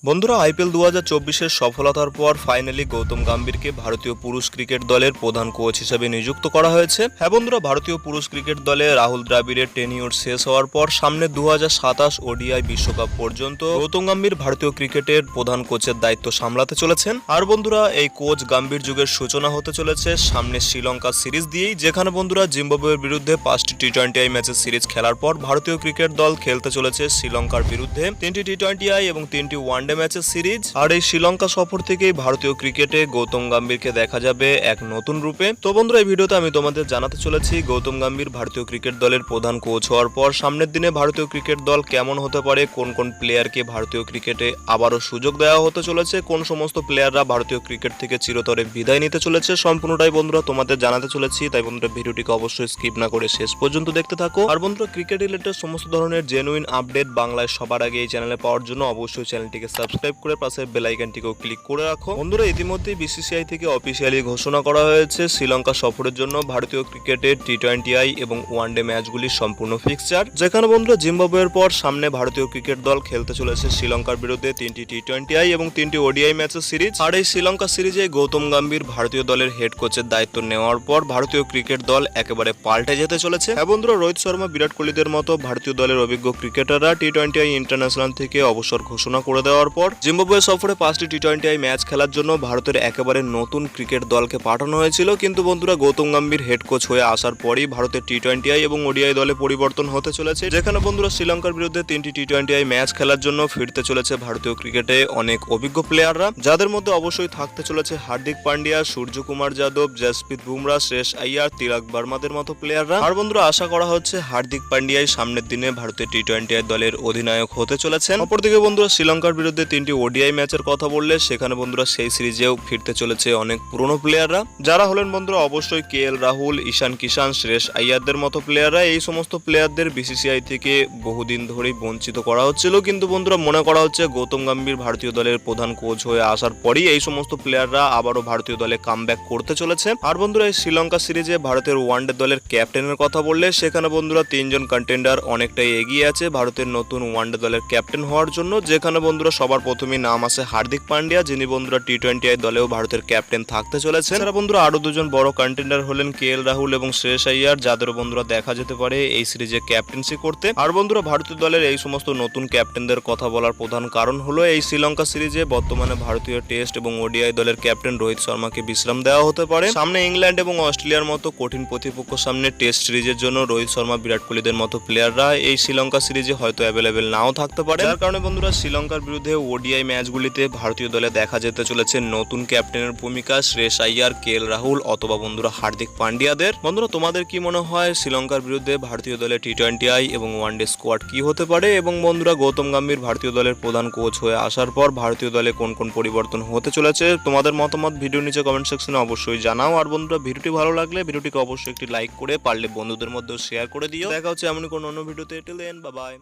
বন্ধুরা আইপিএল 2024-এর সফলতার পর ফাইনালি গৌতম গম্ভীরকে ভারতীয় পুরুষ ক্রিকেট দলের প্রধান কোচ হিসেবে নিযুক্ত করা হয়েছে। হ্যাঁ বন্ধুরা, ভারতীয় পুরুষ ক্রিকেট দলে রাহুল দ্রাবিড়ের টেনিউর শেষ হওয়ার পর সামনে 2027 ওডিআই বিশ্বকাপ পর্যন্ত গৌতম গম্ভীর ভারতীয় ক্রিকেটের প্রধান কোচের দায়িত্ব সামলাতে চলেছেন। আর বন্ধুরা, এই কোচ গম্ভীর যুগের সূচনা হতে চলেছে সামনে শ্রীলঙ্কা সিরিজ দিয়েই, যেখানে বন্ধুরা জিম্বাবুয়ের বিরুদ্ধে 5টি টি-20 ম্যাচের সিরিজ খেলার পর ভারতীয় ক্রিকেট দল খেলতে চলেছে শ্রীলঙ্কার বিরুদ্ধে 3টি টি-20 এবং 3টি ওয়ানডে ম্যাচের সিরিজ। আর এই শ্রীলঙ্কা সফর থেকেই ভারতীয় ক্রিকেটে গৌতম গম্ভীরকে দেখা যাবে এক নতুন রূপে। তো বন্ধুরা, এই ভিডিওতে আমি তোমাদের জানাতে চলেছি গৌতম গম্ভীর ভারতীয় ক্রিকেট দলের প্রধান কোচ হওয়ার পর সামনের দিনে ভারতীয় ক্রিকেট দল কেমন হতে পারে, কোন কোন প্লেয়ারকে ভারতীয় ক্রিকেটে আবারও সুযোগ দেওয়া হতে চলেছে, কোন সমস্ত প্লেয়াররা ভারতীয় ক্রিকেট থেকে চিরতরে বিদায় নিতে চলেছে, সম্পূর্ণটাই বন্ধুরা তোমাদের জানাতে চলেছি। তাই বন্ধুরা, ভিডিওটিকে অবশ্যই স্কিপ না করে শেষ পর্যন্ত দেখতে থাকো। আর বন্ধুরা, ক্রিকেট রিলেটেড সমস্ত ধরনের জেনুইন আপডেট বাংলায় সবার আগে এই চ্যানেলে পাওয়ার জন্য অবশ্যই চ্যানেলটিকে সাবস্ক্রাইব করে পাশে বেল আইকনটিকেও ক্লিক করে রাখো। বন্ধুরা, ইতিমধ্যেই বিসিসিআই থেকে অফিসিয়ালি ঘোষণা করা হয়েছে শ্রীলঙ্কা সফরের জন্য ভারতীয় ক্রিকেটের টি-20 এবং ওয়ানডে ম্যাচগুলির সম্পূর্ণ ফিক্সচার, যেখানে বন্ধুরা জিম্বাবুয়ের পর সামনে ভারতীয় ক্রিকেট দল খেলতে চলেছে শ্রীলঙ্কার বিরুদ্ধে 3টি টি-20 এবং 3টি ওডিআই ম্যাচের সিরিজ। আর এই শ্রীলঙ্কা সিরিজে গৌতম গম্ভীর ভারতীয় দলের হেড কোচের দায়িত্ব নেওয়ার পর ভারতীয় ক্রিকেট দল একেবারে পাল্টে যেতে চলেছে। হ্যাঁ বন্ধুরা, রোহিত শর্মা, বিরাট কোহলিদের মতো ভারতীয় দলের অভিজ্ঞ ক্রিকেটাররা টি-20 ইন্টারন্যাশনাল থেকে অবসর ঘোষণা করে দেওয়ার পর জিম্বাবুয়ে সফরে 5টি টি-20 ম্যাচ খেলার জন্য ভারতের একেবারে নতুন ক্রিকেট দলকে পাঠানো হয়েছিল। কিন্তু বন্ধুরা, গৌতম গম্ভীর হেড কোচ হয়ে আসার পরই ভারতের টি-20 এবং ওডিআই দলে পরিবর্তন হতে চলেছে, যেখানে বন্ধুরা শ্রীলঙ্কার বিরুদ্ধে 3টি টি-20 ম্যাচ খেলার জন্য ফিরতে চলেছে ভারতীয় ক্রিকেটে অনেক অভিজ্ঞ প্লেয়াররা, যাদের মধ্যে অবশ্যই থাকতে চলেছে হার্দিক পান্ডিয়া, সূর্যকুমার যাদব, জসপ্রীত বুমরাহ, শ্রেয়স আইয়ার, তিলক বর্মাদের মতো প্লেয়াররা। আর বন্ধুরা, আশা করা হচ্ছে হার্দিক পান্ডিয়াই সামনের দিনে ভারতের টি-20 দলের অধিনায়ক হতে চলেছেন। অপরদিকে বন্ধুরা, শ্রীলঙ্কার বিরুদ্ধে 3টি ওডিআই ম্যাচের কথা বললে সেখানে বন্ধুরা সেই সিরিজেও ফিরতে চলেছে অনেক পুরনো প্লেয়াররা, যারা হলেন বন্ধুরা অবশ্যই কেএল রাহুল, ঈশান কিষান, শ্রেয়স আইয়ারদের মতো প্লেয়াররা। এই সমস্ত প্লেয়ারদের বিসিসিআই থেকে বহুদিন ধরেই বঞ্চিত করা হচ্ছিল, কিন্তু বন্ধুরা মনে করা হচ্ছে গৌতম গম্ভীর ভারতীয় দলের প্রধান কোচ হয়ে আসার পরই এই সমস্ত প্লেয়াররা আবারও ভারতীয় দলে কামব্যাক করতে চলেছে। আর বন্ধুরা, এই শ্রীলঙ্কা সিরিজে ভারতের ওয়ানডে দলের ক্যাপ্টেনের কথা বললে সেখানে বন্ধুরা 3জন কন্টেন্ডার অনেকটাই এগিয়ে আছে ভারতের নতুন ওয়ানডে দলের ক্যাপ্টেন হওয়ার জন্য, যেখানে বন্ধুরা সবার প্রথমেই নাম আছে হার্দিক পান্ডিয়া, যিনি বন্ধুরা টি-20 দলেও ভারতের ক্যাপ্টেন থাকতে চলেছে। এছাড়া বন্ধুরা আরো দুজন বড় কন্টেন্ডার হলেন কেএল রাহুল এবং শ্রেয়স আইয়ার, যাদের বন্ধুরা দেখা যেতে পারে এই সিরিজে ক্যাপ্টেন্সি করতে। আর বন্ধুরা, ভারতীয় দলের এই সমস্ত নতুন ক্যাপ্টেনদের কথা বলার প্রধান কারণ হলো এই শ্রীলঙ্কা সিরিজে বর্তমানে ভারতীয় টেস্ট এবং ওডিআই দলের ক্যাপ্টেন রোহিত শর্মাকে বিশ্রাম দেওয়া হতে পারে। সামনে ইংল্যান্ড এবং অস্ট্রেলিয়ার মতো কঠিন প্রতিপক্ষ সামনে টেস্ট সিরিজের জন্য রোহিত শর্মা, বিরাট কোহলিদের মতো প্লেয়াররা এই শ্রীলঙ্কা সিরিজে হয়তো অ্যাভেলেবেল নাও থাকতে পারে, যার কারণে বন্ধুরা শ্রীলঙ্কার বিরুদ্ধে ওডিআই ম্যাচগুলিতে ভারতীয় দলে দেখা যেতে চলেছে নতুন ক্যাপ্টেনের ভূমিকা শ্রেয়স আইয়ার, কেএল রাহুল অথবা বন্ধুরা হার্দিক পান্ডিয়াদের। বন্ধুরা, তোমাদের কি মনে হয় শ্রীলঙ্কার বিরুদ্ধে ভারতীয় দলে টি-20 এবং ওয়ানডে স্কোয়াড কি হতে পারে? এবং বন্ধুরা, গৌতম গম্ভীর ভারতীয় দলের প্রধান কোচ হয়ে আসার পর ভারতীয় দলে কোন কোন পরিবর্তন হতে চলেছে? তোমাদের মতামত ভিডিও নিচে কমেন্ট সেকশনে অবশ্যই জানাও। আর বন্ধুরা, ভিডিওটি ভালো লাগলে ভিডিওটিকে অবশ্যই একটি লাইক করে পারলে বন্ধুদের মধ্যে শেয়ার করে দিও। দেখা হচ্ছে এমনই কোনো অন্য ভিডিওতে। Till then, bye by.